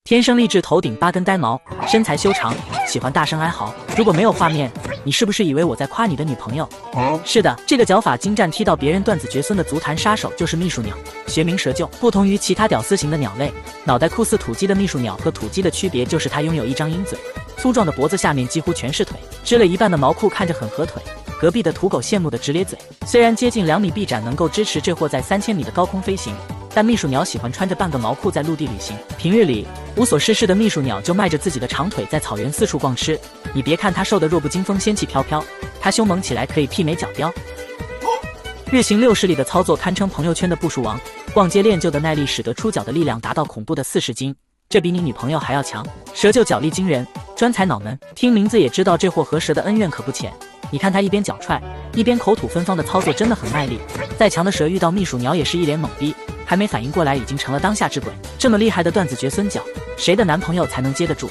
天生丽质头顶8根呆毛，身材修长，喜欢大声哀嚎。如果没有画面，你是不是以为我在夸你的女朋友？是的，这个脚法精湛踢到别人断子绝孙的足坛杀手就是秘书鸟，学名蛇鹫。不同于其他屌丝型的鸟类，脑袋酷似土鸡的秘书鸟和土鸡的区别就是它拥有一张鹰嘴，粗壮的脖子下面几乎全是腿，支了一半的毛裤看着很合腿。隔壁的土狗羡慕的直咧嘴。虽然接近2米臂展能够支持这货在3000米的高空飞行，但秘书鸟喜欢穿着半个毛裤在陆地旅行。平日里无所事事的秘书鸟就迈着自己的长腿在草原四处逛吃。你别看它瘦得弱不禁风，仙气飘飘，它凶猛起来可以媲美角雕。日行60里的操作堪称朋友圈的步数王，逛街练就的耐力使得出脚的力量达到恐怖的40斤，这比你女朋友还要强。蛇鹫脚力惊人，专采脑门，听名字也知道这货和蛇的恩怨可不浅。你看他一边脚踹，一边口吐芬芳的操作真的很卖力。再强的蛇遇到秘书鸟也是一脸懵逼，还没反应过来已经成了当下之鬼。这么厉害的断子绝孙脚，谁的男朋友才能接得住？